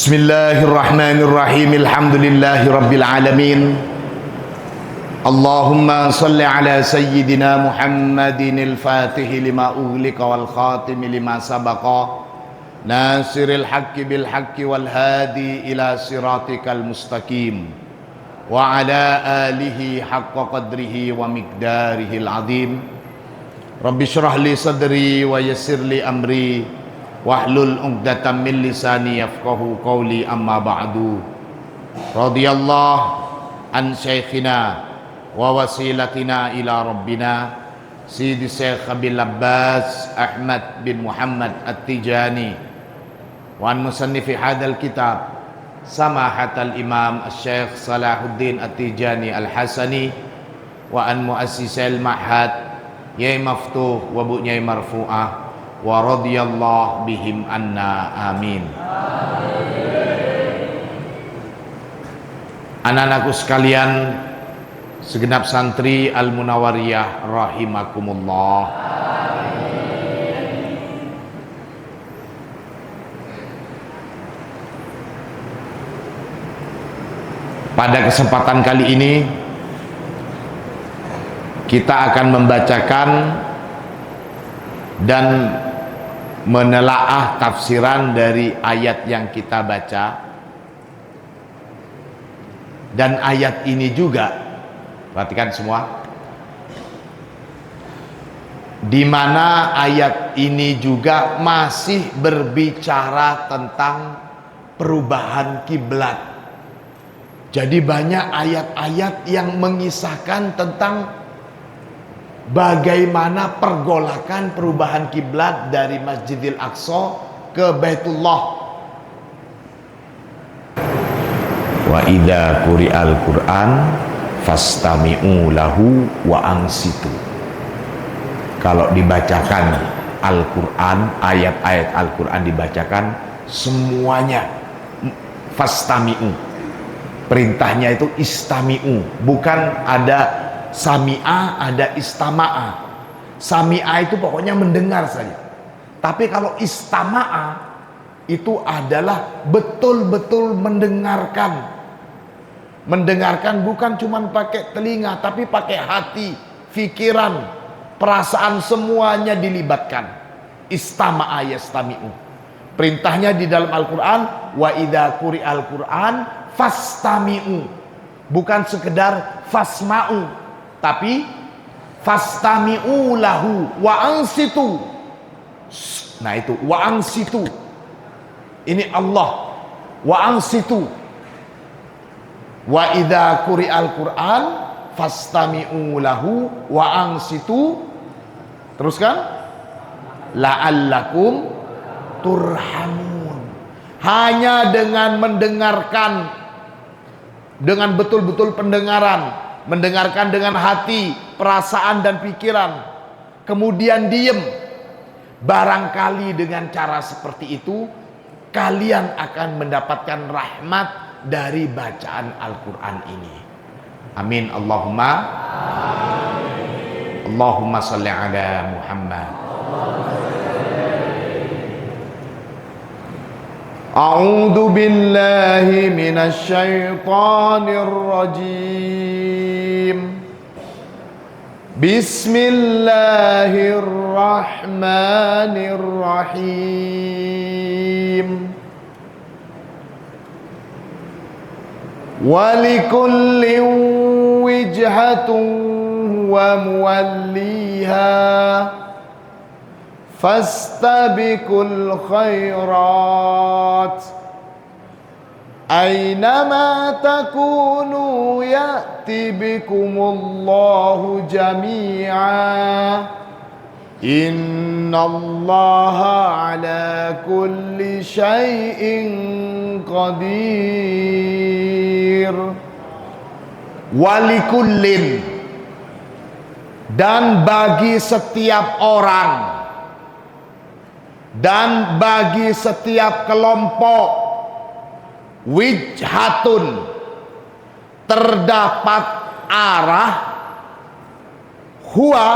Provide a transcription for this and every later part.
Bismillahirrahmanirrahim. Alhamdulillahi rabbil alamin. Allahumma salli ala sayyidina Muhammadin al-fatih lima ughliqa wal khatim lima sabaqa nasiril haqqi bil haqqi wal hadi ila siratikal mustaqim wa ala alihi haqqa qadrihi wa miqdarihil azim. Rabbi syrah li sadri wa yassir li amri wahlul 'uqdatam min lisani yafqahu qawli, amma ba'du. Radhiyallahu an syekhina wa wasilatina ila rabbina Sidi Syekh Abil Abbas Ahmad bin Muhammad At-Tijani wa an musannifi hadzal kitab samahatal imam Syekh Salahuddin At-Tijani Al-Hasani wa an muassisil ma'had Yai Maftuh wa Bu Nyai Marfu'ah wa radhiyallahu bihim anna, amin. Anak-anakku sekalian, segenap santri Al-Munawwariyah rahimakumullah. Pada kesempatan kali ini kita akan membacakan dan menelaah tafsiran dari ayat yang kita baca. Dan ayat ini juga, perhatikan semua, di mana ayat ini juga masih berbicara tentang perubahan kiblat. Jadi banyak ayat-ayat yang mengisahkan tentang bagaimana pergolakan perubahan kiblat dari Masjidil Aqsa ke Baitullah. Wa idza quri'al Qur'an fastami'u lahu wa ansitu. Kalau dibacakan Al-Qur'an, ayat-ayat Al-Qur'an dibacakan semuanya fastami'u. Perintahnya itu istami'u, bukan ada sami'a, ada istama'a. Sami'a itu pokoknya mendengar saja. Tapi kalau istama'a itu adalah betul-betul mendengarkan. Mendengarkan bukan cuma pakai telinga, tapi pakai hati, pikiran, perasaan, semuanya dilibatkan. Istama'a yastami'u. Perintahnya di dalam Al-Quran, wa idza quri'al Qur'an fastami'u. Bukan sekedar fasma'u, tapi fastami'u lahu wa ansitu. Nah itu wa ansitu, ini Allah. Wa ansitu, wa idza quri'al Qur'an fastami'u lahu wa ansitu. Teruskan, la'allakum turhamun. Hanya dengan mendengarkan, dengan betul-betul pendengaran, mendengarkan dengan hati, perasaan dan pikiran, kemudian diem, barangkali dengan cara seperti itu kalian akan mendapatkan rahmat dari bacaan Al-Quran ini. Amin. Allahumma amin. Allahumma salli ala Muhammad. A'udzu billahi minasy syaithanir rajim. Bismillahirrahmanirrahim. Walikullin wijhatun wa muwalliha fastabiqul khairat aynama takunu ya'ti bikumullahu jami'a innallaha ala kulli syai'in qadir. Walikullin, dan bagi setiap orang dan bagi setiap kelompok, wijhatun, terdapat arah, huwa,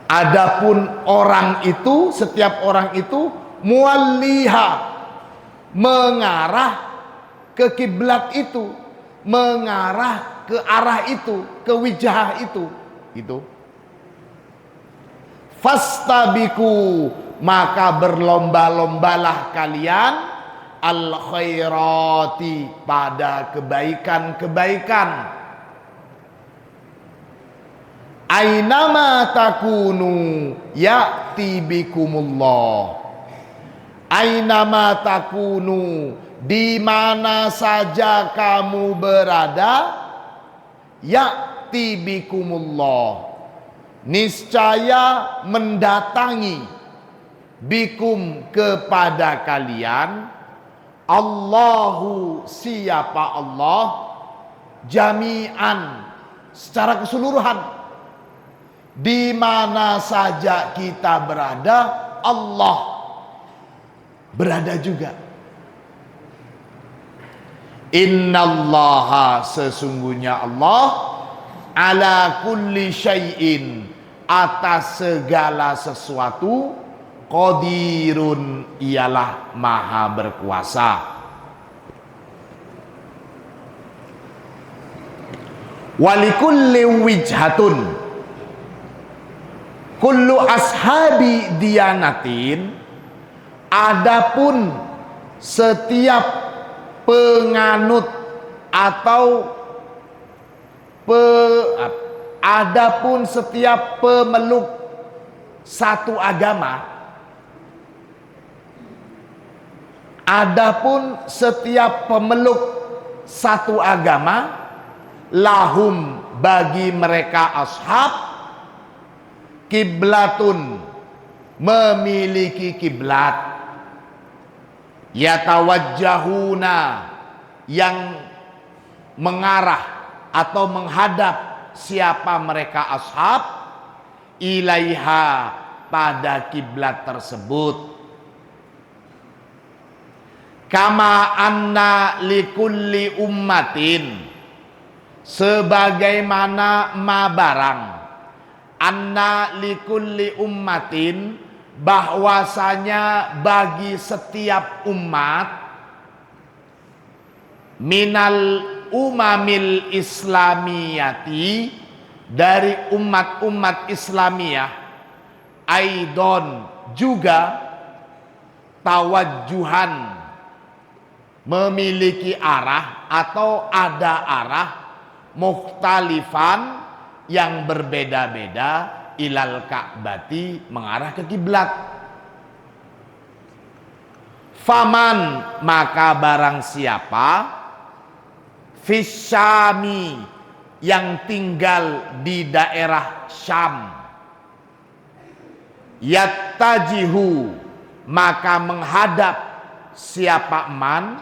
adapun orang itu, setiap orang itu, muwalliha, mengarah ke kiblat itu, mengarah ke arah itu, ke wijah itu, gitu. Fastabiku, maka berlomba-lombalah kalian al khairati, pada kebaikan-kebaikan. Ainama takunu ya'ti bikumullah. Ainama takunu, di mana saja kamu berada, ya'ti bikumullah, niscaya mendatangi, bikum, kepada kalian, Allahu, siapa Allah, jami'an, secara keseluruhan. Di mana saja kita berada, Allah berada juga. Innallaha, sesungguhnya Allah, ala kulli syai'in, atas segala sesuatu, qadirun, ialah maha berkuasa. Walikulli wijhatun, kullu ashabi diyanatin, adapun setiap penganut atau adapun setiap pemeluk satu agama, adapun setiap pemeluk satu agama, lahum, bagi mereka ashab, kiblatun, memiliki kiblat, yatawajjahuna, yang mengarah atau menghadap siapa mereka ashab, ilaiha, pada kiblat tersebut. Kama anna likulli ummatin, sebagaimana ma barang, anna likulli ummatin, bahwasanya bagi setiap umat, minal umamil islamiyati, dari umat-umat Islamiyah, aidon, juga, tawajjuhan, memiliki arah atau ada arah, mukhtalifan, yang berbeda-beda, ilal ka'bati, mengarah ke kiblat. Faman, maka barang siapa, fisyami, yang tinggal di daerah Syam, yattajihu, maka menghadap siapa man,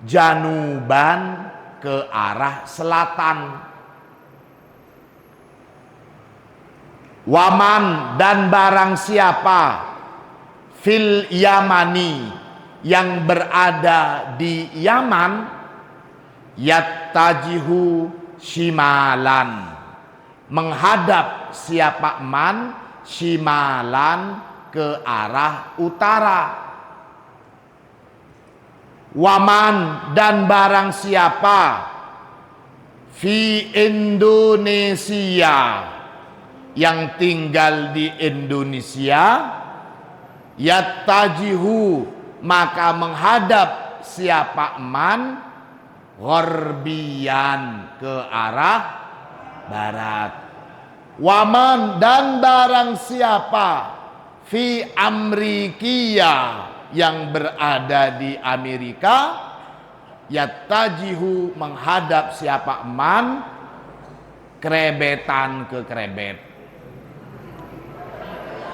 januban, ke arah selatan. Waman, dan barang siapa, fil yamani, yang berada di Yaman, yattajihu shimalan, menghadap siapa man, shimalan, ke arah utara. Waman, dan barang siapa, fi Indonesia, yang tinggal di Indonesia, yattajihu, maka menghadap siapa man, gharbiyan, ke arah barat. Waman, dan barang siapa, fi Amrikia, yang berada di Amerika, yattajihu, menghadap siapa man, kerebetan, ke kerebet.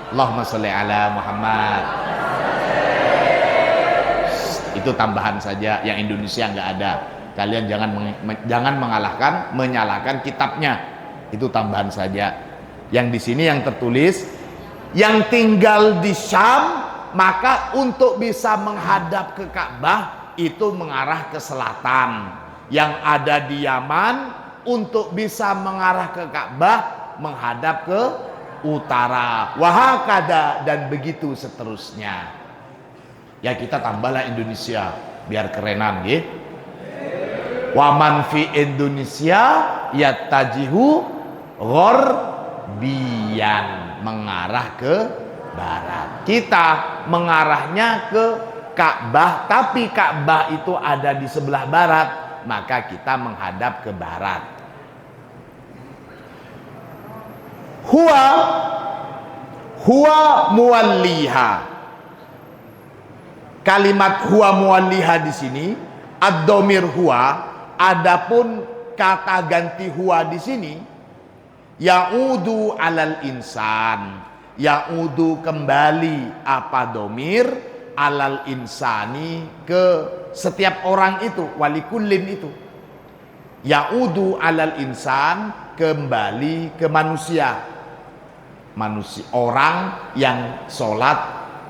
Allahumma sholli ala Muhammad. Itu tambahan saja, yang Indonesia nggak ada. Kalian jangan menyalahkan kitabnya. Itu tambahan saja. Yang di sini yang tertulis, yang tinggal di Syam, maka untuk bisa menghadap ke Ka'bah itu mengarah ke selatan. Yang ada di Yaman, untuk bisa mengarah ke Ka'bah menghadap ke utara. Wahakada, dan begitu seterusnya. Ya kita tambahlah Indonesia biar kerenan gitu. Wa man fi Indonesia yattajihu ghorbiyan, mengarah ke barat. Kita mengarahnya ke Ka'bah, tapi Ka'bah itu ada di sebelah barat, maka kita menghadap ke barat. Huwa muwalliha. Kalimat huwa muwalliha di sini ad-dhamir huwa, adapun kata ganti huwa di sini ya'udu alal insan, ya'udu kembali apa dhamir alal insani ke setiap orang itu, walikullin itu. Ya'udu alal insan, kembali ke manusia. Manusia, orang yang sholat,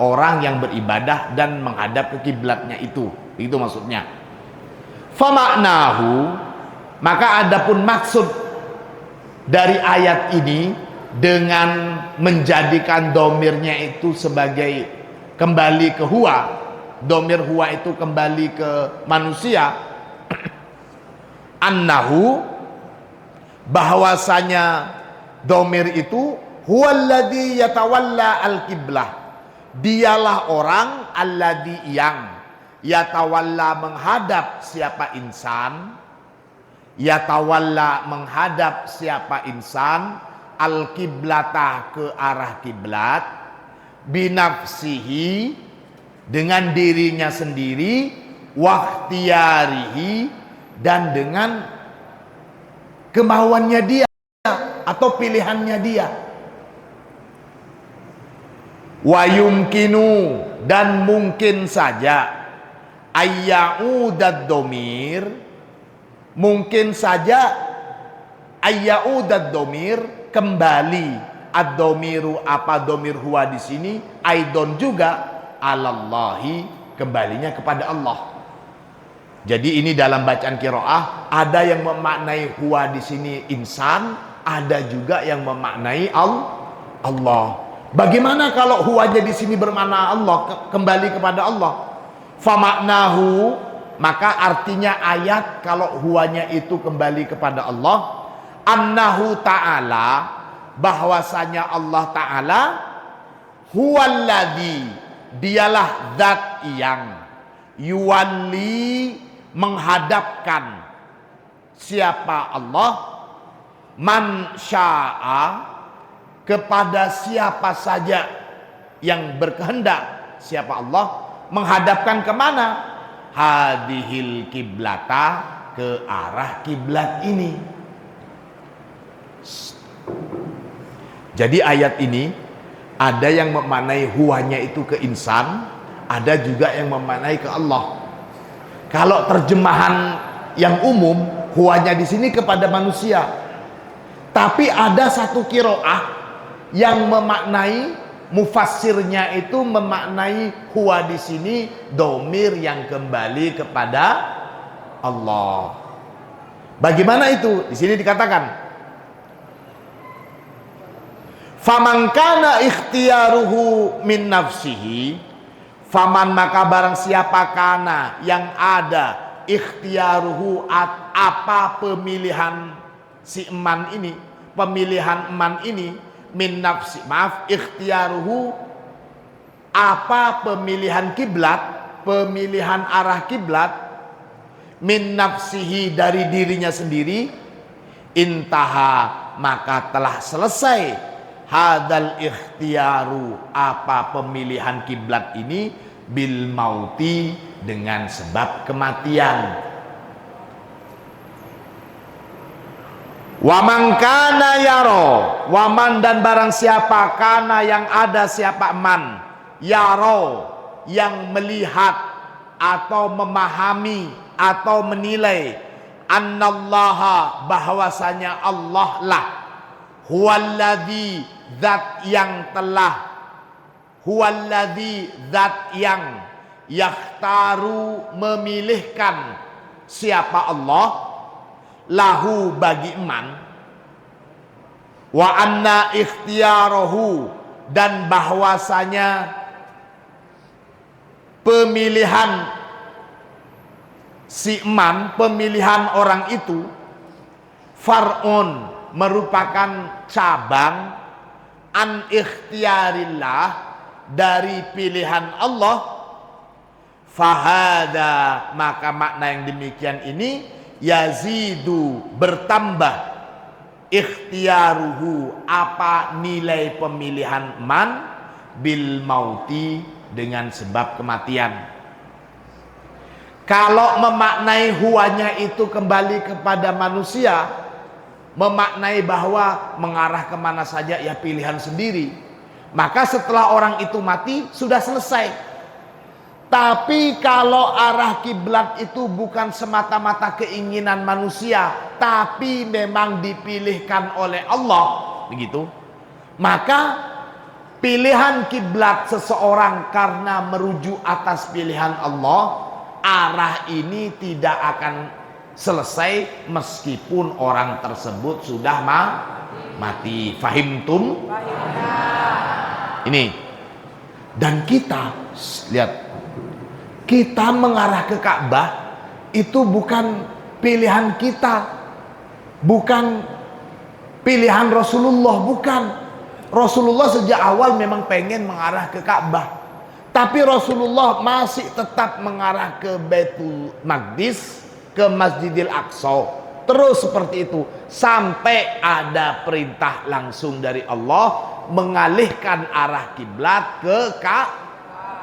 orang yang beribadah dan menghadap ke kiblatnya itu maksudnya. Famaknahu, maka adapun maksud dari ayat ini dengan menjadikan domirnya itu sebagai kembali ke huwa, domir huwa itu kembali ke manusia, annahu, bahwasanya domir itu huwallazi yatawalla al-qiblah, dialah orang alladzi yang yatawalla menghadap siapa insan, yatawalla menghadap siapa insan al-qiblata ke arah kiblat, binafsihi dengan dirinya sendiri, wakhtiyarihi dan dengan kemauannya dia atau pilihannya dia. Wa yumkinu, dan mungkin saja ayya'udad domir, mungkin saja ayya'udad domir kembali, ad-domiru apa domir huwa di sini aidon juga alallahi, kembalinya kepada Allah. Jadi ini dalam bacaan qiraah ada yang memaknai huwa di sini insan, ada juga yang memaknai Allah. Bagaimana kalau huwanya di sini bermakna Allah, kembali kepada Allah? Famaknahu, maka artinya ayat kalau huwanya itu kembali kepada Allah, annahu ta'ala, bahwasanya Allah ta'ala huwallazi, dialah zat yang yuwalli, menghadapkan siapa Allah, man sya'a, kepada siapa saja yang berkehendak. Siapa Allah menghadapkan kemana? Hadihil kiblata, ke arah kiblat ini. Jadi ayat ini ada yang memaknai huwanya itu ke insan, ada juga yang memaknai ke Allah. Kalau terjemahan yang umum, huwanya di sini kepada manusia. Tapi ada satu qiraah yang memaknai, mufassirnya itu memaknai huwa di sini domir yang kembali kepada Allah. Bagaimana itu? Di sini dikatakan, faman kana ikhtiyaruhu min nafsihi, faman maka barang siapa kana yang ada ikhtiyaruhu, apa pemilihan si eman ini, pemilihan eman ini, min nafsi, ikhtiyaruhu apa pemilihan kiblat, pemilihan arah kiblat, min nafsihi dari dirinya sendiri, intaha maka telah selesai hadal ikhtiyaru apa pemilihan kiblat ini, bil mauti dengan sebab kematian. Waman kana yaro, waman dan barang siapa kana yang ada siapa man yaro yang melihat atau memahami atau menilai annallaha bahwasanya Allah lah huwallazi zat yang telah, huwallazi zat yang yakhtaru memilihkan siapa Allah lahu bagi iman, wa anna ikhtiyarahu dan bahwasanya pemilihan si man, pemilihan orang itu far'un, merupakan cabang an ikhtiarillah, dari pilihan Allah. Fahada, maka makna yang demikian ini yazidu, bertambah, ikhtiaruhu, apa nilai pemilihan man, bil mauti, dengan sebab kematian. Kalau memaknai huwanya itu kembali kepada manusia, memaknai bahwa mengarah kemana saja ya pilihan sendiri, maka setelah orang itu mati sudah selesai. Tapi kalau arah kiblat itu bukan semata-mata keinginan manusia, tapi memang dipilihkan oleh Allah, begitu, maka pilihan kiblat seseorang karena merujuk atas pilihan Allah, arah ini tidak akan selesai meskipun orang tersebut sudah mati. Fahimtum? Ini. Dan kita lihat, kita mengarah ke Ka'bah itu bukan pilihan kita, bukan pilihan Rasulullah, bukan. Rasulullah sejak awal memang pengen mengarah ke Ka'bah, tapi Rasulullah masih tetap mengarah ke Baitul Maqdis, ke Masjidil Aqsa, terus seperti itu sampai ada perintah langsung dari Allah mengalihkan arah kiblat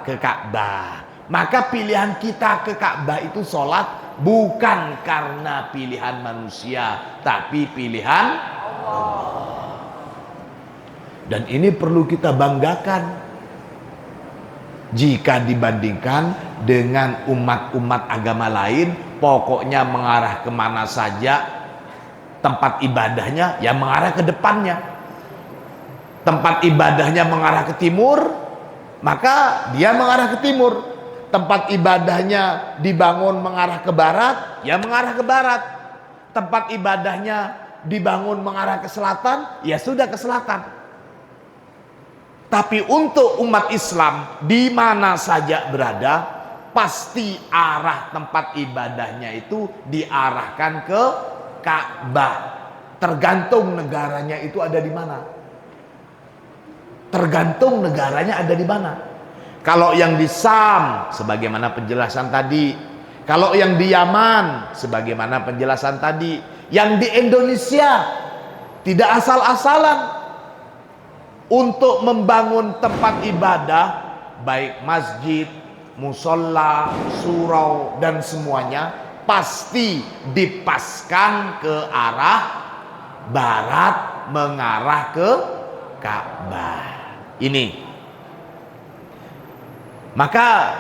ke Ka'bah. Maka pilihan kita ke Ka'bah itu sholat bukan karena pilihan manusia, tapi pilihan Allah. Dan ini perlu kita banggakan jika dibandingkan dengan umat-umat agama lain. Pokoknya mengarah kemana saja tempat ibadahnya, ya mengarah ke depannya. Tempat ibadahnya mengarah ke timur, maka dia mengarah ke timur. Tempat ibadahnya dibangun mengarah ke barat, ya mengarah ke barat. Tempat ibadahnya dibangun mengarah ke selatan, ya sudah ke selatan. Tapi untuk umat Islam di mana saja berada, pasti arah tempat ibadahnya itu diarahkan ke Ka'bah. Tergantung negaranya itu ada di mana. Tergantung negaranya ada di mana. Kalau yang di Sam, sebagaimana penjelasan tadi. Kalau yang di Yaman, sebagaimana penjelasan tadi. Yang di Indonesia, tidak asal-asalan untuk membangun tempat ibadah, baik masjid, musola, surau, dan semuanya pasti dipaskan ke arah barat, mengarah ke Ka'bah. Ini. Maka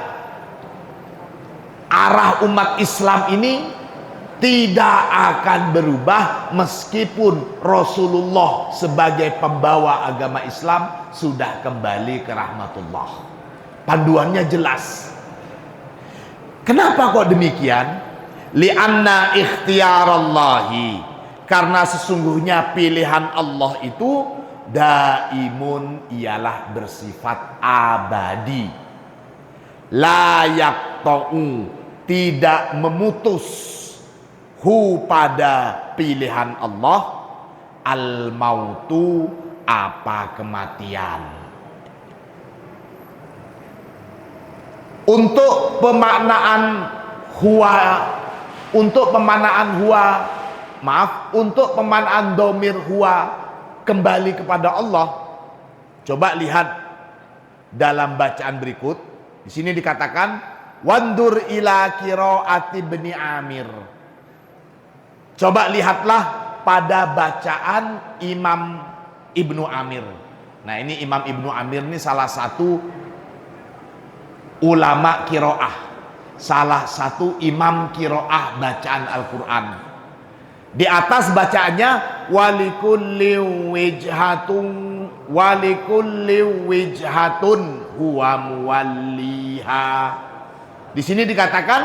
arah umat Islam ini tidak akan berubah meskipun Rasulullah sebagai pembawa agama Islam sudah kembali ke rahmatullah. Panduannya jelas. Kenapa kok demikian? Li'anna ikhtiyarallahi, karena sesungguhnya pilihan Allah itu daimun, ialah bersifat abadi. La yaqta'u, tidak memutus, hu pada pilihan Allah, al mautu, apa kematian. Untuk pemaknaan huwa, untuk pemaknaan domir huwa kembali kepada Allah, coba lihat dalam bacaan berikut. Di sini dikatakan wandur ila qiraati Ibnu Amir. Coba lihatlah pada bacaan Imam Ibnu Amir. Nah, ini Imam Ibnu Amir ini salah satu ulama qiraah, salah satu imam qiraah bacaan Al-Quran. Di atas bacaannya walikulli wijhatun huwa muwalliha. Di sini dikatakan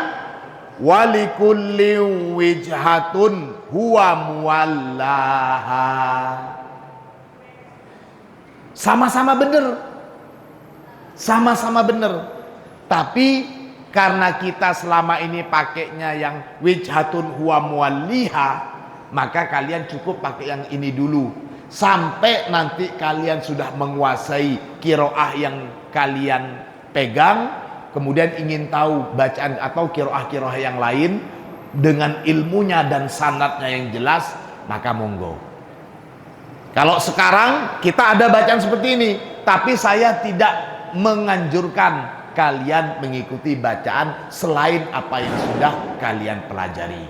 walikulli wijhatun huwa muwallaha. Sama-sama benar. Sama-sama benar. Tapi karena kita selama ini pakainya yang wijhatun huwa muwalliha, maka kalian cukup pakai yang ini dulu sampai nanti kalian sudah menguasai qiraah yang kalian pegang, kemudian ingin tahu bacaan atau qiraah yang lain dengan ilmunya dan sanadnya yang jelas, maka monggo. Kalau sekarang kita ada bacaan seperti ini, tapi saya tidak menganjurkan kalian mengikuti bacaan selain apa yang sudah kalian pelajari.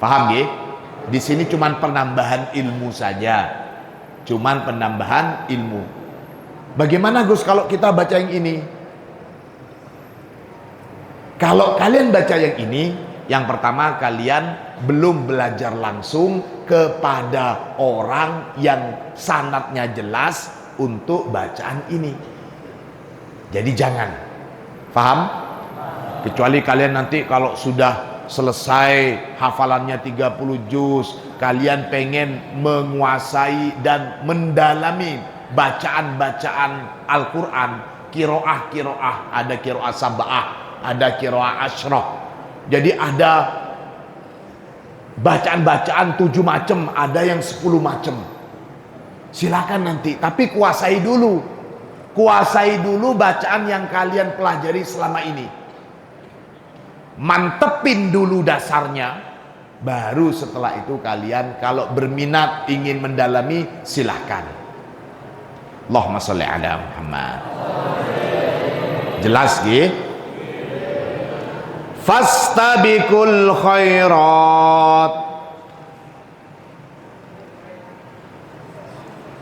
Paham ya? Di sini cuman penambahan ilmu saja. Cuman penambahan ilmu. Bagaimana Gus kalau kita baca yang ini? Kalau kalian baca yang ini, yang pertama kalian belum belajar langsung kepada orang yang sanadnya jelas untuk bacaan ini. Jadi jangan, paham? Kecuali kalian nanti kalau sudah selesai hafalannya 30 juz, kalian pengen menguasai dan mendalami bacaan-bacaan Al-Quran, kiroah, ada kiroah sab'ah, ada kiroah asyrah. Jadi ada bacaan-bacaan 7 macam, ada yang 10 macam. Silakan nanti, tapi kuasai dulu. Kuasai dulu bacaan yang kalian pelajari selama ini. Mantepin dulu dasarnya. Baru setelah itu kalian kalau berminat ingin mendalami, silahkan. Allahumma sholli ala Muhammad. Jelas gitu? Fastabiqul khairat.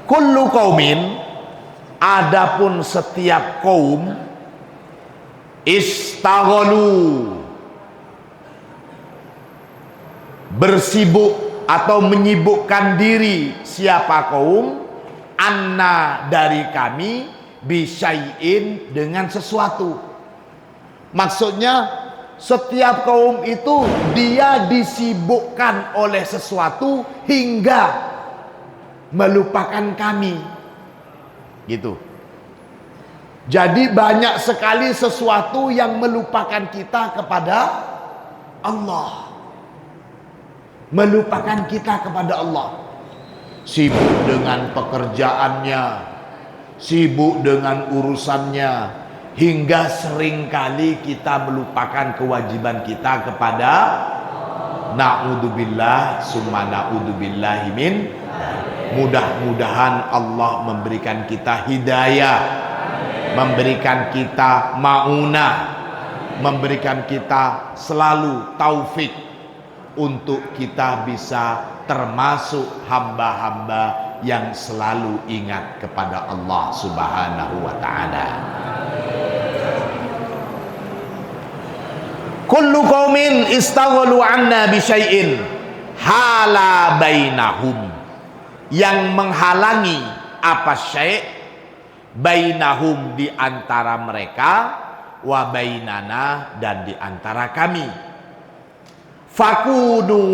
Kullu qaumin, adapun setiap kaum, istaghalu, bersibuk atau menyibukkan diri, siapa kaum, anna dari kami, bisyai'in dengan sesuatu. Maksudnya setiap kaum itu dia disibukkan oleh sesuatu hingga melupakan kami. Gitu. Jadi banyak sekali sesuatu yang melupakan kita kepada Allah. Melupakan kita kepada Allah. Sibuk dengan pekerjaannya, sibuk dengan urusannya, hingga seringkali kita melupakan kewajiban kita kepada na'udzubillah summa na'udzubillahi min. Mudah-mudahan Allah memberikan kita hidayah, memberikan kita maunah, memberikan kita selalu taufik untuk kita bisa termasuk hamba-hamba yang selalu ingat kepada Allah Subhanahu wa ta'ala. Kullu qaumin istaghalu anna bisyai'in hala bainahum, yang menghalangi apa syai' bainahum, di antara mereka, wa bainana, dan di antara kami. Fakunu,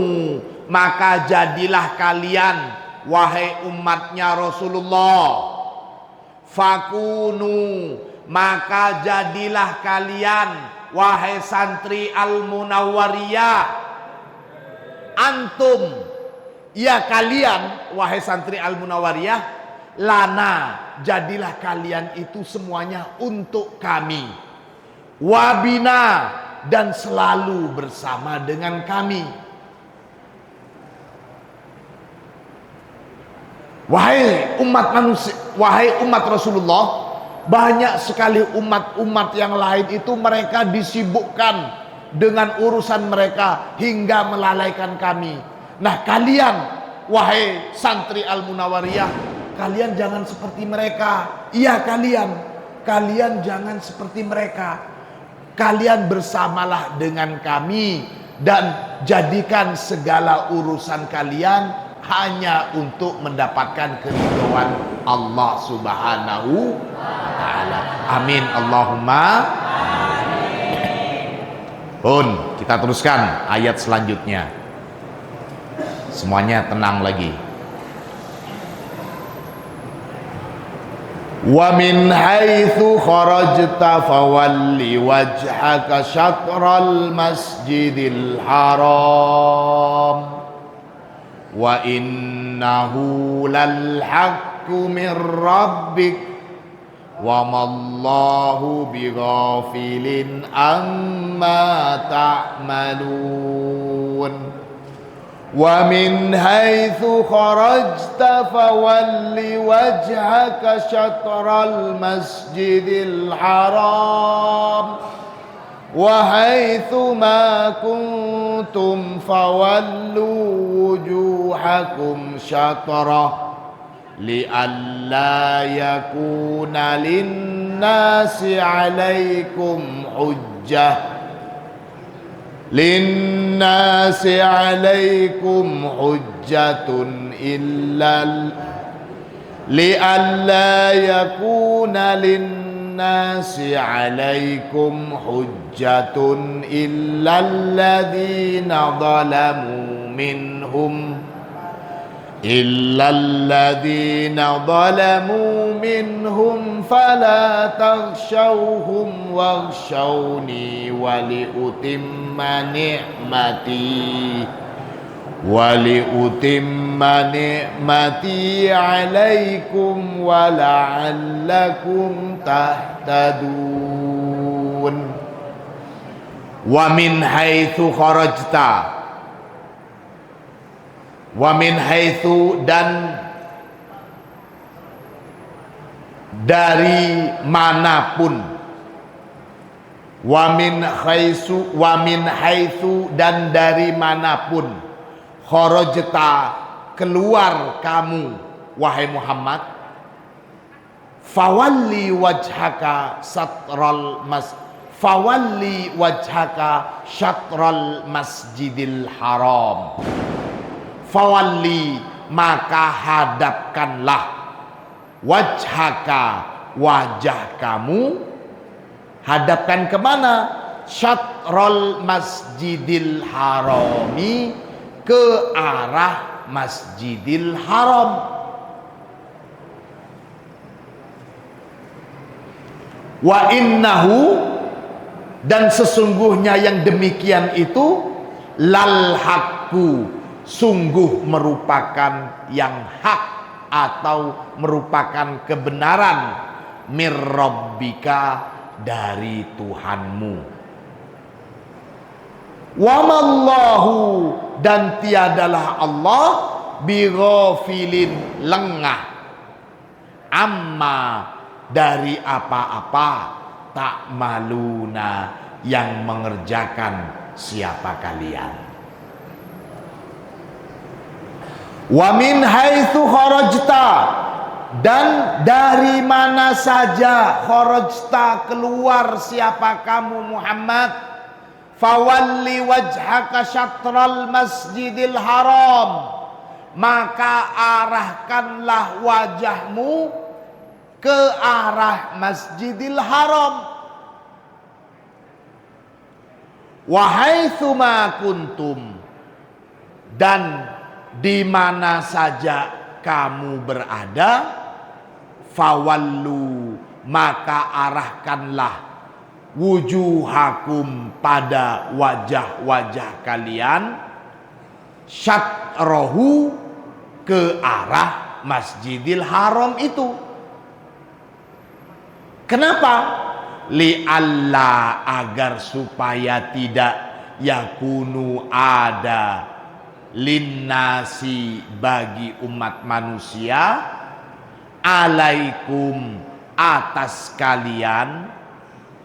maka jadilah kalian wahai umatnya Rasulullah. Fakunu, maka jadilah kalian wahai santri Al-Munawwariyah. Antum, ya kalian wahai santri Al-Munawwariyah, lana, jadilah kalian itu semuanya untuk kami, wabina, dan selalu bersama dengan kami. Wahai umat manusia, wahai umat Rasulullah, banyak sekali umat-umat yang lain itu mereka disibukkan dengan urusan mereka hingga melalaikan kami. Nah kalian wahai santri Al-Munawwariyah, kalian jangan seperti mereka. Iya kalian jangan seperti mereka. Kalian bersamalah dengan kami dan jadikan segala urusan kalian hanya untuk mendapatkan keridhaan Allah Subhanahu wa ta'ala. Amin Allahumma amin. Kita teruskan ayat selanjutnya. Semuanya tenang lagi. Wa min haitsu kharajta fawalli wajhaka syatral masjidil haram wa innahu lal haqqu min rabbik wa mallahu bighafilin amma ta'malun. Wa min haitsu kharajta fawalli wajhaka syatral masjidil haram wa haitsu ma kuntum fawallu wujuhakum syatrah li'alla yakuna linnasi 'alaikum hujjah linnasi 'alaikum hujjatun illal li'alla yakuna linnasi 'alaikum hujjatun illal ladzina zalamu minhum fala takhshawhum wakhshawni waliutimma ni'mati 'alaikum wala'allakum tahtadun. Wa min haitsu kharajta, wa min haitsu, dan dari manapun, wa min haitsu, dan dari manapun, kharajta, keluar kamu wahai Muhammad, fawalli wajhaka syatral masjidil haram. Fawalli, maka hadapkanlah, wajhaka, wajah kamu, hadapkan kemana? Syatral masjidil harami, ke arah masjidil haram. Wa innahu, dan sesungguhnya yang demikian itu, lal haqqu, sungguh merupakan yang hak atau merupakan kebenaran, mir rabbika, dari Tuhanmu. Wa mallahu, dan tiadalah Allah, bighafilin, lengah, amma, dari apa-apa, ta'maluna, yang mengerjakan siapa kalian. Wa min haitsu kharajta, dan dari mana saja, kharajta, keluar siapa kamu Muhammad, fawalli wajhaka syatral masjidil haram, maka arahkanlah wajahmu ke arah masjidil haram. Wa haitsu ma kuntum, dan di mana saja kamu berada, fawallu, maka arahkanlah, wujuhakum, pada wajah-wajah kalian, syatrahu, ke arah masjidil haram itu. Kenapa? Li'alla, agar supaya tidak, yakunu, ada, linnasi, bagi umat manusia, alaikum, atas kalian,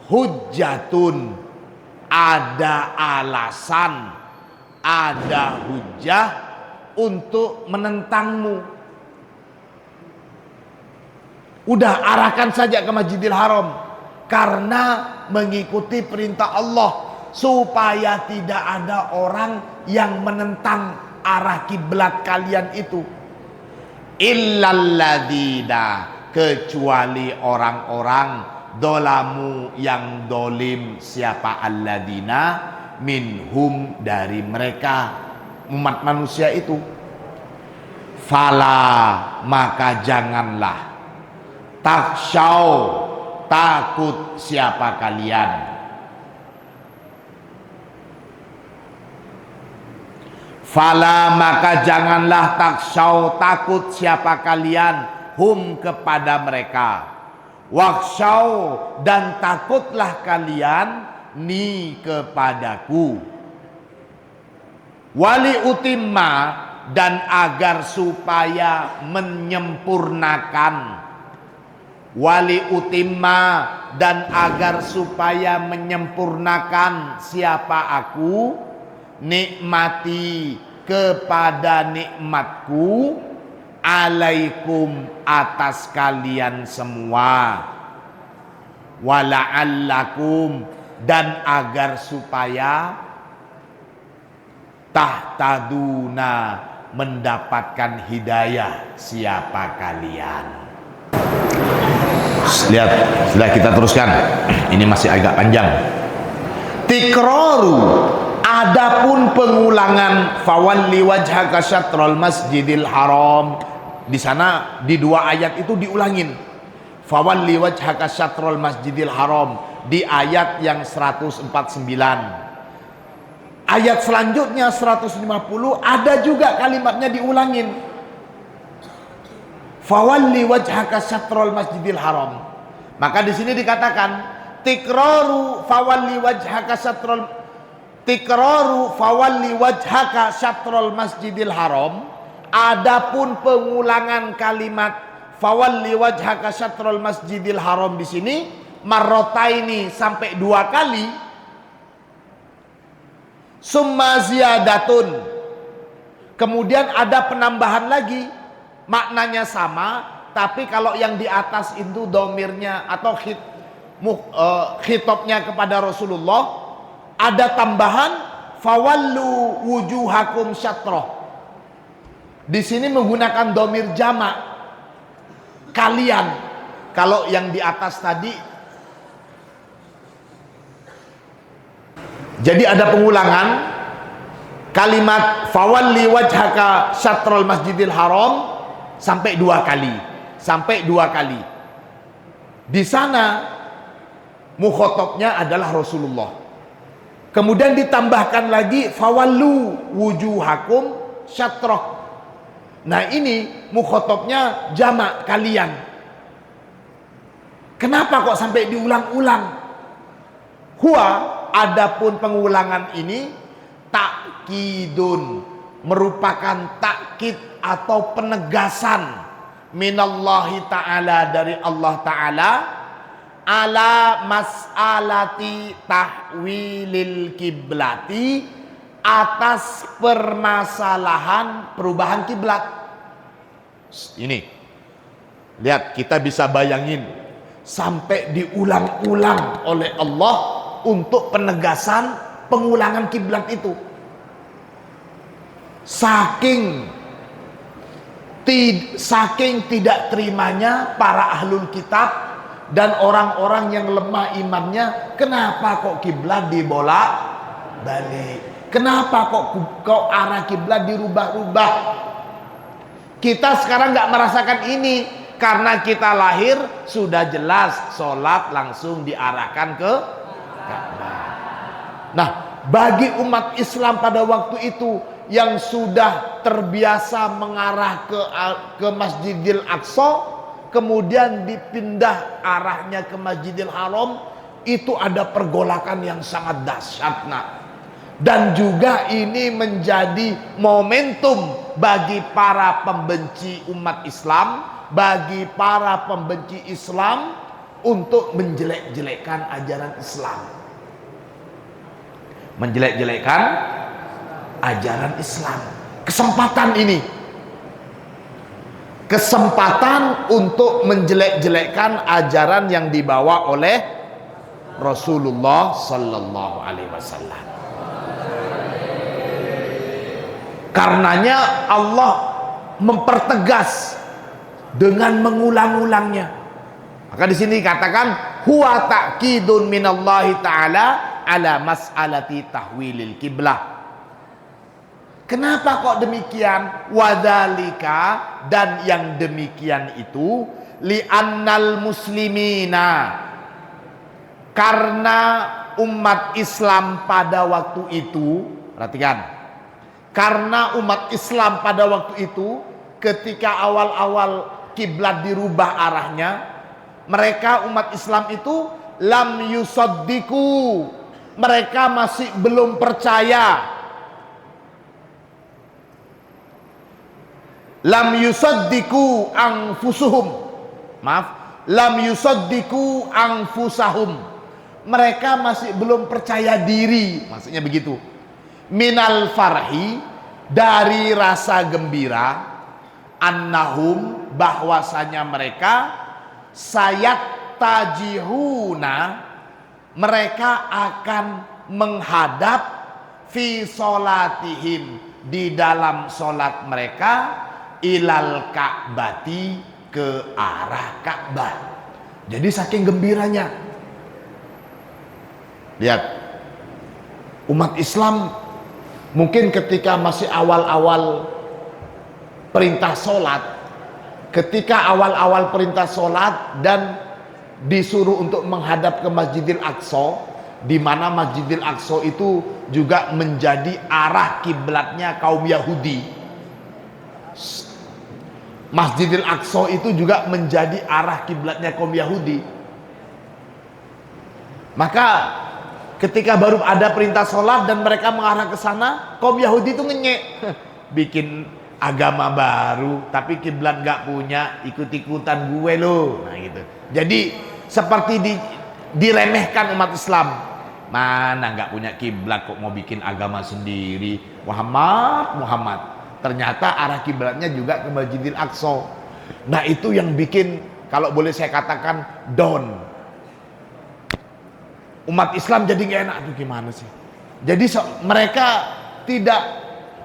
hujjatun, ada alasan, ada hujjah untuk menentangmu. Udah, arahkan saja ke Masjidil Haram, karena mengikuti perintah Allah, supaya tidak ada orang yang menentang arah kiblat kalian itu. Illalladzina, kecuali orang-orang, dolamu, yang dolim. Siapa? Alladzina, minhum, dari mereka, umat manusia itu. Fala, maka janganlah, Takshaw, takut siapa kalian? Fala, maka janganlah takshaw, takut siapa kalian, hum, kepada mereka. Wakshaw, dan takutlah kalian, ni, kepadaku. Wali utimma, dan agar supaya menyempurnakan. Wali utimma, dan agar supaya menyempurnakan siapa aku, nikmati, kepada nikmatku, alaikum, atas kalian semua, wala'allakum, dan agar supaya tahtaduna, mendapatkan hidayah siapa kalian. Lihat, sudah kita teruskan. Ini masih agak panjang. Tikraru, adapun pengulangan, fawalli wajhaka syatrul masjidil haram. Di sana di dua ayat itu diulangin. Fawalli wajhaka syatrul masjidil haram di ayat yang 149. Ayat selanjutnya 150 ada juga kalimatnya diulangin. Fawalli wajhaka syatrul masjidil haram. Maka di sini dikatakan tikraru fawalli wajhaka syatrul, tikraru fawalli wajhaka syatrul masjidil haram. Adapun pengulangan kalimat fawalli wajhaka syatrul masjidil haram di sini marrotaini, sampai 2 kali. Summa ziyadatun, kemudian ada penambahan lagi, maknanya sama, tapi kalau yang di atas itu domirnya atau khitabnya kepada Rasulullah, ada tambahan fawallu wujuhakum syatroh. Di sini menggunakan domir jamak, kalian. Kalau yang di atas tadi, jadi ada pengulangan kalimat fawalli wajhaka syatrul masjidil haram sampai 2 kali, sampai 2 kali. Di sana mukhatabnya adalah Rasulullah. Kemudian ditambahkan lagi fawallu wujuhakum syatroh. Nah ini mukhatabnya jamak, kalian. Kenapa kok sampai diulang-ulang? Huwa, adapun pengulangan ini takkidun, merupakan takkid atau penegasan minallahi ta'ala, dari Allah ta'ala, ala mas'alati tahwilil kiblati, atas permasalahan perubahan kiblat. Ini lihat, kita bisa bayangin sampai diulang-ulang oleh Allah untuk penegasan pengulangan kiblat itu. Saking tidak terimanya para ahlul kitab dan orang-orang yang lemah imannya, kenapa kok kiblat dibolak-balik? Kenapa kok arah kiblat dirubah-rubah? Kita sekarang nggak merasakan ini karena kita lahir sudah jelas sholat langsung diarahkan ke Ka'bah. Nah, bagi umat Islam pada waktu itu yang sudah terbiasa mengarah ke Masjidil Aqsa, kemudian dipindah arahnya ke Masjidil Haram, itu ada pergolakan yang sangat dahsyat. Dan juga ini menjadi momentum bagi para pembenci umat Islam, bagi para pembenci Islam untuk menjelek-jelekkan ajaran Islam, menjelek-jelekkan ajaran Islam. Kesempatan ini, kesempatan untuk menjelek-jelekkan ajaran yang dibawa oleh Rasulullah Sallallahu Alaihi Wasallam. Karenanya Allah mempertegas dengan mengulang-ulangnya. Maka di sini katakan huwa ta'kidun minallahi ta'ala ala mas'alati tahwilil kiblah. Kenapa kok demikian? Wadzalika, dan yang demikian itu li'annal muslimina, karena umat Islam pada waktu itu, perhatikan, karena umat Islam pada waktu itu ketika awal-awal kiblat dirubah arahnya, mereka umat Islam itu lam yusaddiku, mereka masih belum percaya. Lam yusaddiku anfusuhum, maaf, lam yusaddiku anfusahum, mereka masih belum percaya diri, maksudnya begitu. Minal farhi, dari rasa gembira, annahum, bahwasanya mereka sayat tajihuna, mereka akan menghadap fi solatihim, di dalam solat mereka, ilal ka'bati, ke arah Ka'bah. Jadi saking gembiranya, lihat umat Islam mungkin ketika masih awal-awal perintah sholat, ketika awal-awal perintah sholat dan disuruh untuk menghadap ke Masjidil Aqsa, di mana Masjidil Aqsa itu juga menjadi arah kiblatnya kaum Yahudi. Masjidil Aqsa itu juga menjadi arah kiblatnya kaum Yahudi. Maka ketika baru ada perintah sholat dan mereka mengarah ke sana, kaum Yahudi itu ngenyek, bikin agama baru tapi kiblat nggak punya, ikut-ikutan gue lo. Nah gitu. Jadi seperti diremehkan umat Islam. Mana nggak punya kiblat kok mau bikin agama sendiri. Muhammad. Ternyata arah kiblatnya juga ke Masjidil Aqsa. Nah itu yang bikin, kalau boleh saya katakan, down. Umat Islam jadi gak enak. Aduh gimana sih? Jadi mereka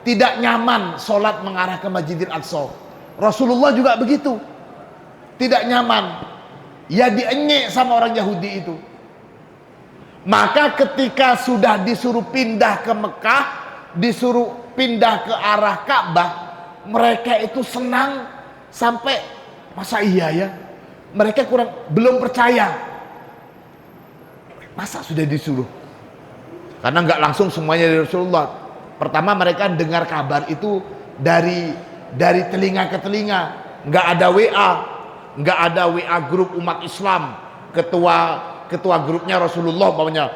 tidak nyaman sholat mengarah ke Masjidil Aqsa. Rasulullah juga begitu, tidak nyaman. Ya dienyek sama orang Yahudi itu. Maka ketika sudah disuruh pindah ke Mekah, disuruh pindah ke arah Ka'bah, mereka itu senang sampai, masa iya ya? Mereka belum percaya. Masa sudah disuruh? Karena nggak langsung semuanya dari Rasulullah. Pertama mereka dengar kabar itu dari telinga ke telinga. Nggak ada WA, nggak ada WA grup umat Islam. Ketua grupnya Rasulullah, bawahnya,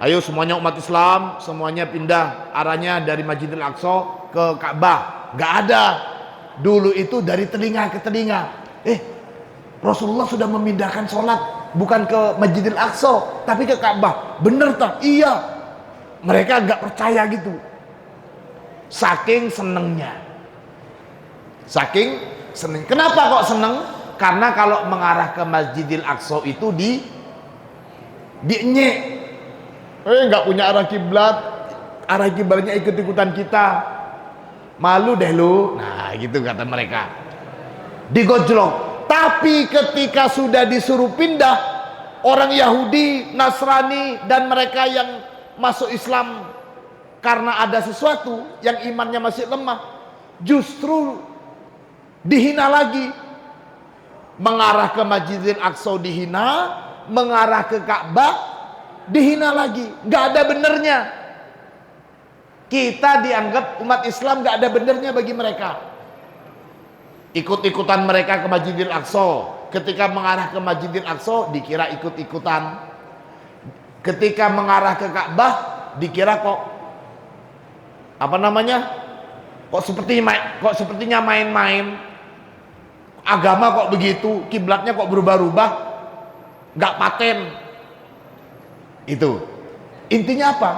ayo semuanya umat Islam, semuanya pindah arahnya dari Masjidil Aqsa ke Ka'bah. Nggak ada. Dulu itu dari telinga ke telinga. Rasulullah sudah memindahkan sholat bukan ke Masjidil Aqsa tapi ke Ka'bah. Bener tak? Iya. Mereka nggak percaya gitu. Saking senengnya. Kenapa kok seneng? Karena kalau mengarah ke Masjidil Aqsa itu dienyek. Nggak punya arah kiblatnya ikut-ikutan kita, malu deh lu. Nah gitu kata mereka, digojlok. Tapi ketika sudah disuruh pindah, orang Yahudi, Nasrani, dan mereka yang masuk Islam karena ada sesuatu yang imannya masih lemah, justru dihina lagi. Mengarah ke Masjidil Aqsa dihina, mengarah ke Ka'bah dihina lagi, nggak ada benernya. Kita dianggap umat Islam nggak ada benernya bagi mereka. Ikut-ikutan mereka ke Masjidil Aqsa. Ketika mengarah ke Masjidil Aqsa dikira ikut-ikutan. Ketika mengarah ke Ka'bah dikira kok sepertinya main-main. Agama kok begitu, kiblatnya kok berubah-ubah, nggak paten. Itu intinya apa?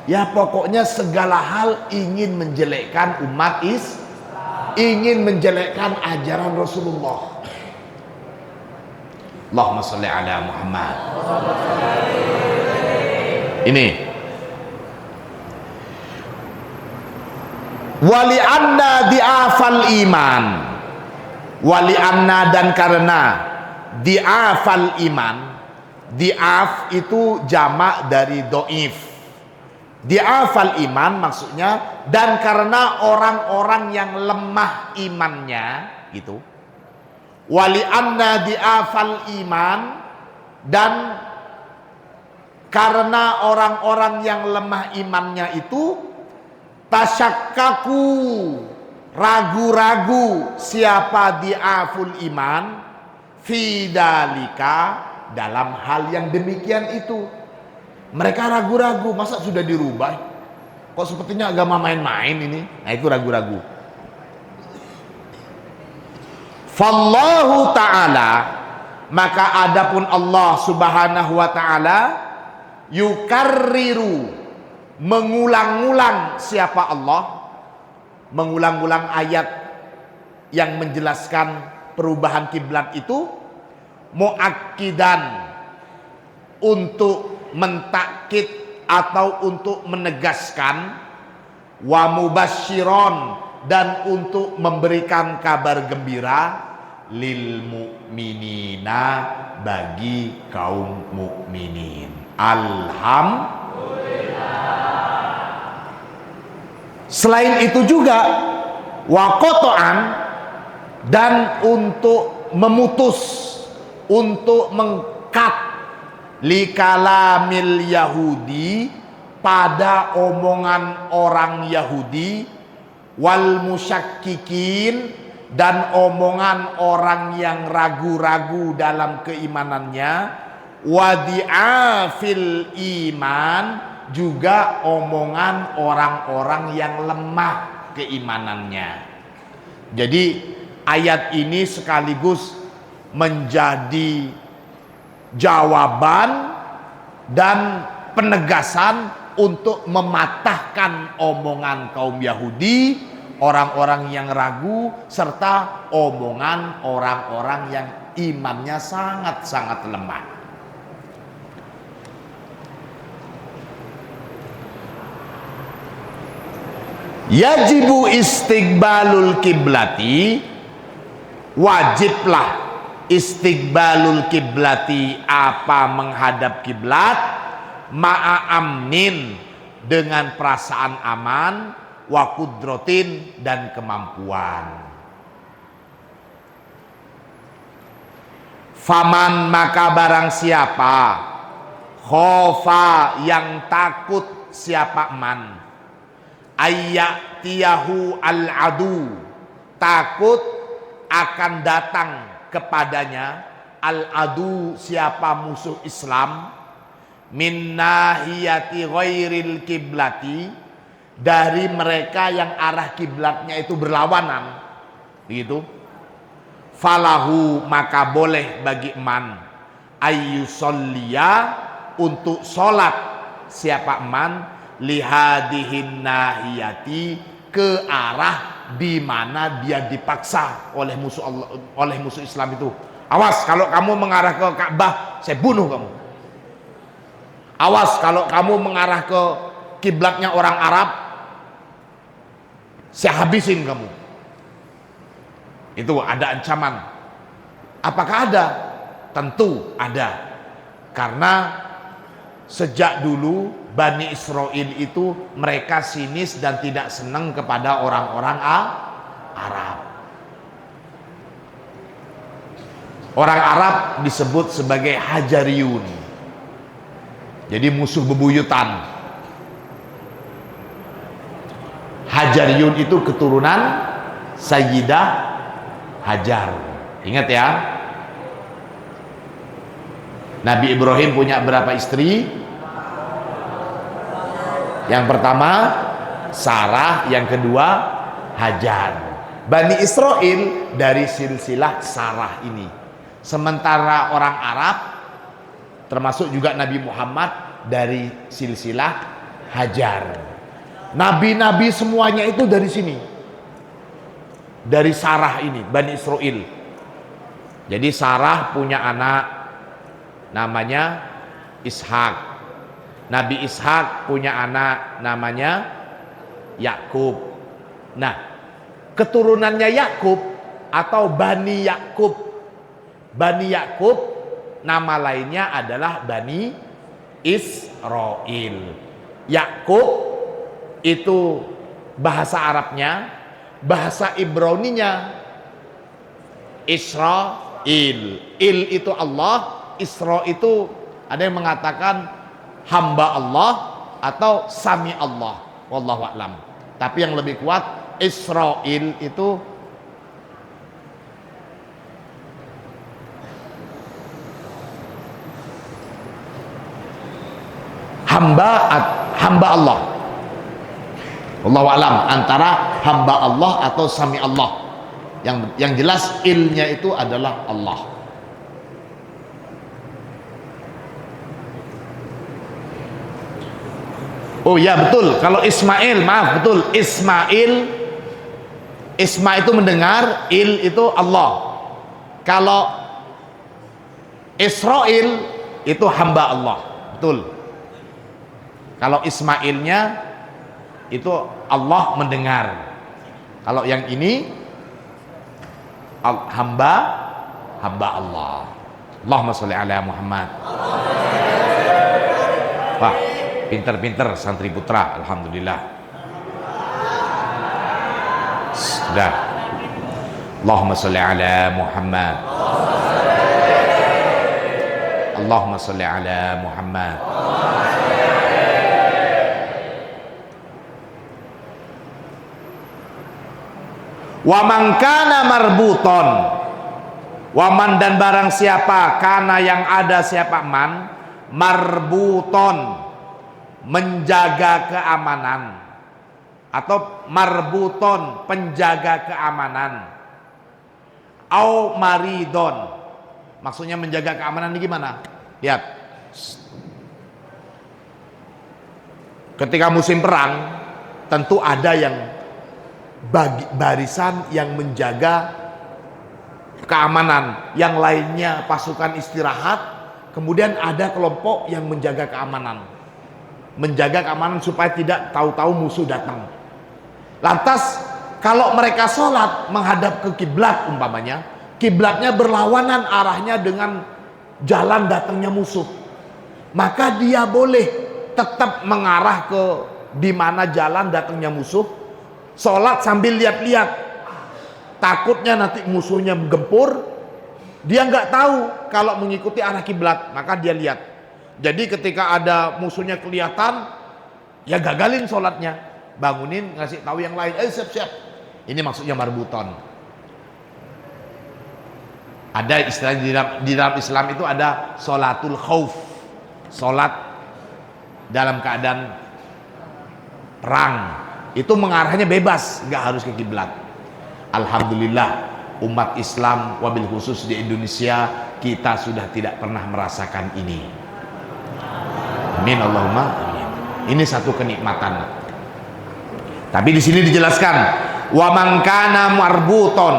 Ya pokoknya segala hal ingin menjelekkan umat ingin menjelekkan ajaran Rasulullah. Allahumma sholli ala Muhammad. Ini wali anna di'afal iman, wali anna, dan karena di'afal iman. Di'af itu jamak dari do'if. Di'afal iman maksudnya, dan karena orang-orang yang lemah imannya gitu. Wali anna di'afal iman, dan karena orang-orang yang lemah imannya itu tasyakkaku, ragu-ragu siapa di'aful iman fidalika, dalam hal yang demikian itu. Mereka ragu-ragu, masa sudah dirubah? Kok sepertinya agama main-main ini? Nah itu ragu-ragu. Fallahu ta'ala, maka adapun Allah subhanahu wa ta'ala yukarriru, mengulang-ulang siapa Allah, mengulang-ulang ayat yang menjelaskan perubahan kiblat itu, muakkidan, untuk mentakkid atau untuk menegaskan, wa mubasyiron, dan untuk memberikan kabar gembira, lil mu'minina, bagi kaum mukminin. Selain itu juga wa qat'an, dan untuk memutus, untuk mengkat li kalamil Yahudi, pada omongan orang Yahudi, wal musyakkikin, dan omongan orang yang ragu-ragu dalam keimanannya, wadi'afil iman, juga omongan orang-orang yang lemah keimanannya. Jadi ayat ini sekaligus menjadi jawaban dan penegasan untuk mematahkan omongan kaum Yahudi, orang-orang yang ragu, serta omongan orang-orang yang imannya sangat-sangat lemah. Yajibu istiqbalul kiblati, wajiblah istiqbalul kiblati, apa menghadap kiblat, ma'amnin, dengan perasaan aman, wa kudrotin, dan kemampuan. Faman, maka barang siapa, khofa, yang takut siapa man, ayyatiyahu al-adu, takut akan datang kepadanya al-adu, siapa musuh Islam, min nahiyati ghairil kiblati, dari mereka yang arah kiblatnya itu berlawanan, begitu. Falahu, maka boleh bagi man, ayyusolliya, untuk sholat siapa man, lihadihin nahiyati, ke arah di mana dia dipaksa oleh musuh Allah, oleh musuh Islam itu. Awas kalau kamu mengarah ke Ka'bah, saya bunuh kamu. Awas kalau kamu mengarah ke kiblatnya orang Arab, saya habisin kamu. Itu ada ancaman. Apakah ada? Tentu ada. Karena sejak dulu Bani Israel itu mereka sinis dan tidak senang kepada orang-orang Arab. Orang Arab disebut sebagai Hajariyun, jadi musuh bebuyutan. Hajariyun itu keturunan Sayyidah Hajar. Ingat ya, Nabi Ibrahim punya berapa istri? Yang pertama Sarah, yang kedua Hajar. Bani Israel dari silsilah Sarah ini. Sementara orang Arab, termasuk juga Nabi Muhammad, dari silsilah Hajar. Nabi-nabi semuanya itu dari sini, dari Sarah ini, Bani Israel. Jadi Sarah punya anak namanya Ishak. Nabi Ishak punya anak namanya Yakub. Nah, keturunannya Yakub atau Bani Yakub. Bani Yakub nama lainnya adalah Bani Israel. Yakub itu bahasa Arabnya, bahasa Ibraninya Israel. Il itu Allah, Isra itu ada yang mengatakan hamba Allah atau sami Allah. Wallahu a'lam. Tapi yang lebih kuat Israel itu hamba Allah. Wallahu a'lam, antara hamba Allah atau sami Allah. Yang jelas ilnya itu adalah Allah. Oh ya betul, kalau Ismail, maaf betul, Isma itu mendengar, il itu Allah. Kalau Israel itu hamba Allah, betul. Kalau Ismailnya itu Allah mendengar. Kalau yang ini hamba Allah. Allahumma sholli ala Muhammad. Wah, pinter-pinter santri putra, alhamdulillah. Sudah. Allahumma sholli ala Muhammad. Allahumma sholli ala Muhammad. Waman kana marbuton, waman dan barang siapa, kana yang ada siapa man, marbuton menjaga keamanan, atau marbuton penjaga keamanan, au maridon, maksudnya menjaga keamanan ini gimana? Lihat, ketika musim perang tentu ada yang barisan yang menjaga keamanan, yang lainnya pasukan istirahat, kemudian ada kelompok yang menjaga keamanan supaya tidak tahu-tahu musuh datang. Lantas kalau mereka sholat menghadap ke kiblat, umpamanya kiblatnya berlawanan arahnya dengan jalan datangnya musuh, maka dia boleh tetap mengarah ke di mana jalan datangnya musuh, sholat sambil lihat-lihat, takutnya nanti musuhnya menggempur, dia nggak tahu kalau mengikuti arah kiblat, maka dia lihat. Jadi ketika ada musuhnya kelihatan, ya gagalin sholatnya, bangunin, ngasih tahu yang lain, siap-siap. Ini maksudnya marbuton. Ada istilah di dalam Islam itu ada sholatul khauf, sholat dalam keadaan perang. Itu mengarahnya bebas, nggak harus ke kiblat. Alhamdulillah, umat Islam wabil khusus di Indonesia, kita sudah tidak pernah merasakan ini. Amin Allahumma amin. Ini satu kenikmatan. Tapi di sini dijelaskan, wa man kana marbuton,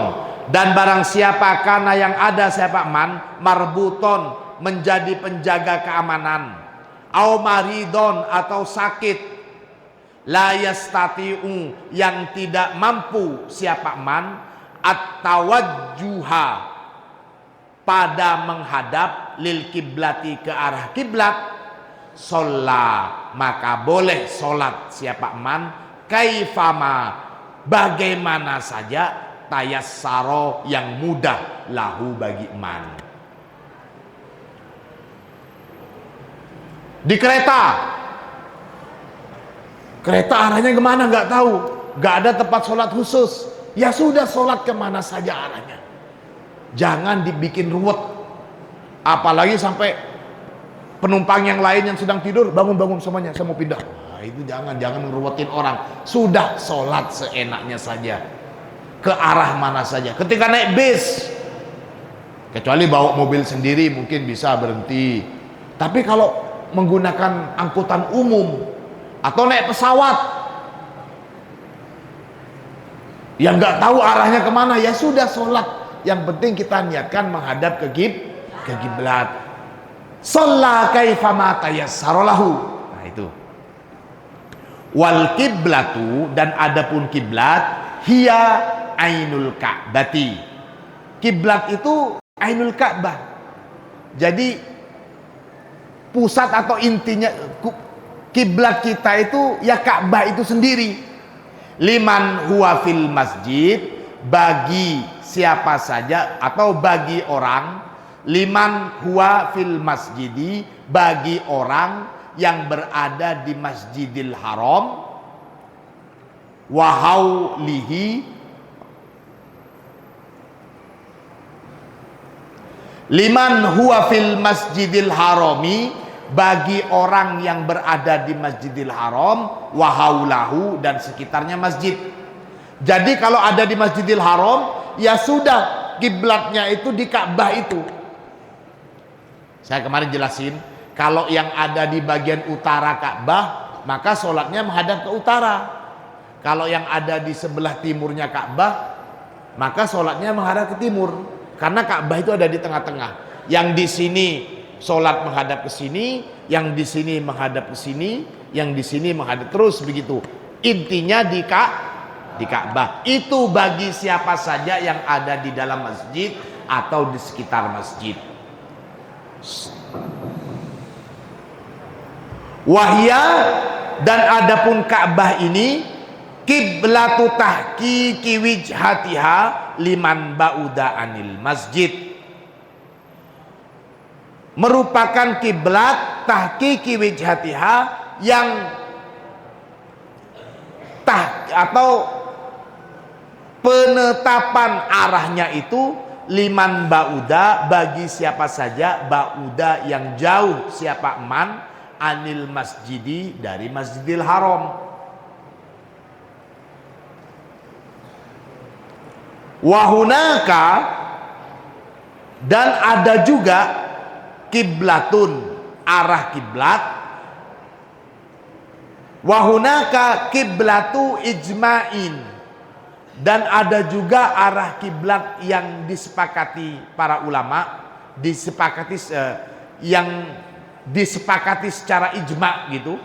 dan barang siapa kana yang ada siapa man marbuton menjadi penjaga keamanan, au maridon atau sakit, la yastati'u yang tidak mampu siapa man at-tawajjuha pada menghadap lil kiblati ke arah kiblat, sholat maka boleh sholat siapa man kaifama bagaimana saja, tayassaro yang mudah lahu bagi man. Di kereta arahnya kemana nggak tahu, nggak ada tempat sholat khusus, ya sudah sholat kemana saja arahnya, jangan dibikin ruwet. Apalagi sampai penumpang yang lain yang sedang tidur bangun semuanya, saya mau pindah. Nah, itu jangan ngeruwetin orang, sudah sholat seenaknya saja ke arah mana saja. Ketika naik bis, kecuali bawa mobil sendiri mungkin bisa berhenti, tapi kalau menggunakan angkutan umum atau naik pesawat yang nggak tahu arahnya kemana, ya sudah sholat, yang penting kita niatkan menghadap ke kiblat. Sholat kaifama tayassara lahu. Nah itu. Wal kiblatu, dan adapun kiblat, hiya ainul ka'bati. Kiblat itu ainul ka'bah. Jadi pusat atau intinya kiblat kita itu ya Ka'bah itu sendiri. Liman huwa fil masjid, bagi siapa saja atau bagi orang, liman huwa fil masjidi, bagi orang yang berada di Masjidil Haram, wa haulihi, liman huwa fil Masjidil Harami, bagi orang yang berada di Masjidil Haram, wa haulahu, dan sekitarnya masjid. Jadi kalau ada di Masjidil Haram, ya sudah, kiblatnya itu di Ka'bah itu. Saya kemarin jelasin, kalau yang ada di bagian utara Ka'bah, maka sholatnya menghadap ke utara. Kalau yang ada di sebelah timurnya Ka'bah, maka sholatnya menghadap ke timur. Karena Ka'bah itu ada di tengah-tengah. Yang di sini sholat menghadap ke sini, yang di sini menghadap ke sini, yang di sini menghadap, terus begitu. Intinya di Ka'bah. Itu bagi siapa saja yang ada di dalam masjid atau di sekitar masjid. Wahya, dan adapun Ka'bah ini, kiblatu tahqiqi wijhatiha liman ba'uda anil masjid, merupakan kiblat tahqiqi wijhatiha, yang atau penetapan arahnya itu liman ba'uda, bagi siapa saja, ba'uda yang jauh, siapa man, anil masjidi, dari Masjidil Haram. Wahunaka, dan ada juga kiblatun, arah kiblat. Wahunaka kiblatu ijma'in, dan ada juga arah kiblat yang disepakati para ulama, yang disepakati secara ijma' gitu.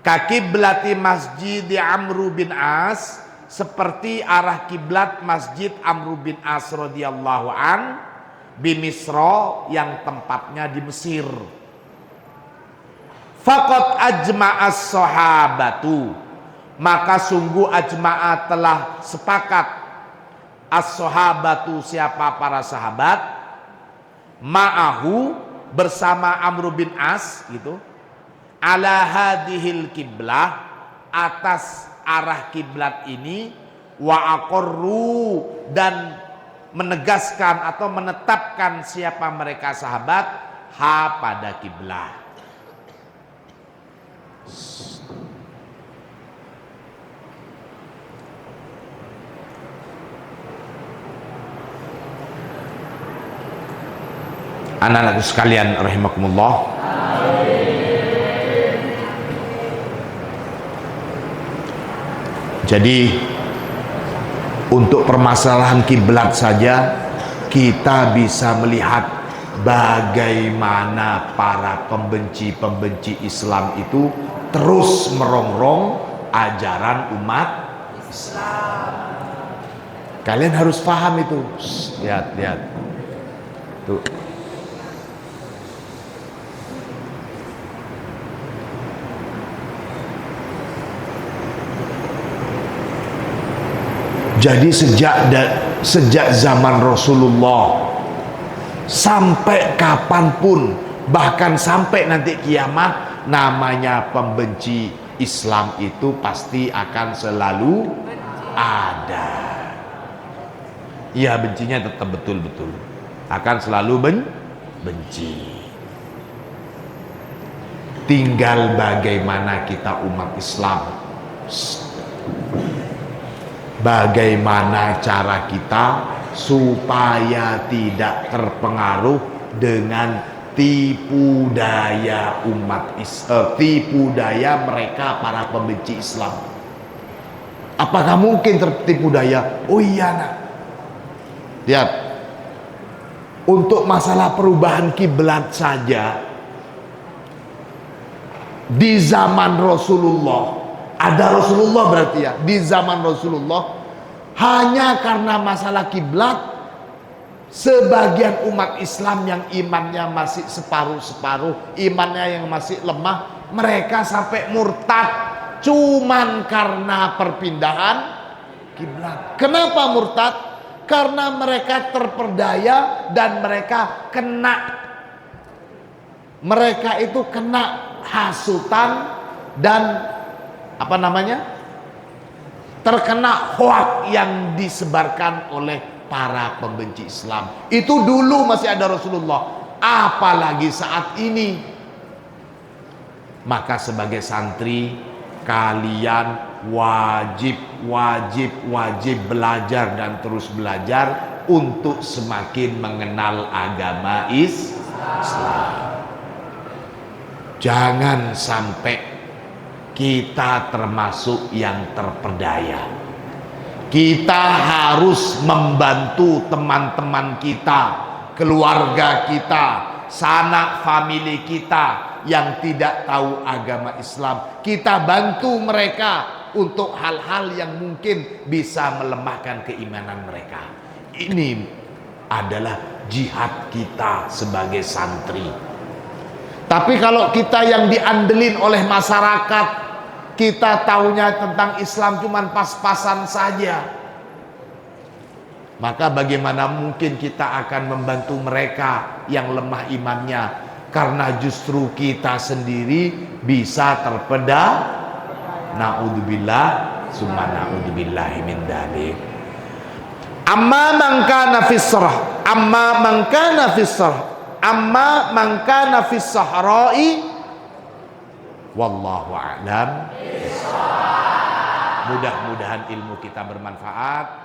Kakiblati Masjid Amr bin As, seperti arah kiblat Masjid Amr bin As radhiyallahu an bi Misra, yang tempatnya di Mesir. Faqad ajma'as sahabatu, maka sungguh ajma'a, telah sepakat, as-sahabatu, siapa para sahabat, ma'ahu, bersama Amr bin As gitu, ala hadhil kiblah, atas arah kiblat ini, wa aqarru, dan menegaskan atau menetapkan siapa mereka sahabat, ha pada kiblah. Anak-anakku sekalian rahimakumullah, jadi untuk permasalahan kiblat saja kita bisa melihat bagaimana para pembenci-pembenci Islam itu terus merongrong ajaran umat Islam. Kalian harus paham itu. Lihat tuh. Jadi sejak zaman Rasulullah sampai kapanpun, bahkan sampai nanti kiamat, namanya pembenci Islam itu pasti akan selalu ada. Ya, bencinya tetap betul-betul akan selalu benci. Tinggal bagaimana kita umat Islam, bagaimana cara kita supaya tidak terpengaruh dengan tipu daya umat Islam, tipu daya mereka para pembenci Islam. Apakah mungkin tertipu daya? Oh iya nak. Lihat, untuk masalah perubahan kiblat saja di zaman Rasulullah, ada Rasulullah berarti ya, di zaman Rasulullah, hanya karena masalah kiblat, sebagian umat Islam yang imannya masih separuh-separuh, imannya yang masih lemah, mereka sampai murtad cuman karena perpindahan kiblat. Kenapa murtad? Karena mereka terperdaya dan mereka itu kena hasutan dan terkena hoak yang disebarkan oleh para pembenci Islam. Itu dulu masih ada Rasulullah, apalagi saat ini. Maka sebagai santri kalian wajib belajar dan terus belajar untuk semakin mengenal agama Islam. Jangan sampai kita termasuk yang terperdaya. Kita harus membantu teman-teman kita, keluarga kita, sanak famili kita yang tidak tahu agama Islam. Kita bantu mereka untuk hal-hal yang mungkin bisa melemahkan keimanan mereka. Ini adalah jihad kita sebagai santri. Tapi kalau kita yang diandelin oleh masyarakat, kita taunya tentang Islam cuman pas-pasan saja, maka bagaimana mungkin kita akan membantu mereka yang lemah imannya? Karena justru kita sendiri bisa terpeda. Na'udzubillah summa na'udzubillahi min dzalik. Amma man kana fis sarh, amma man kana fis sarh, amma man kana fis sahra'i, wallahu a'lam. Mudah-mudahan ilmu kita bermanfaat.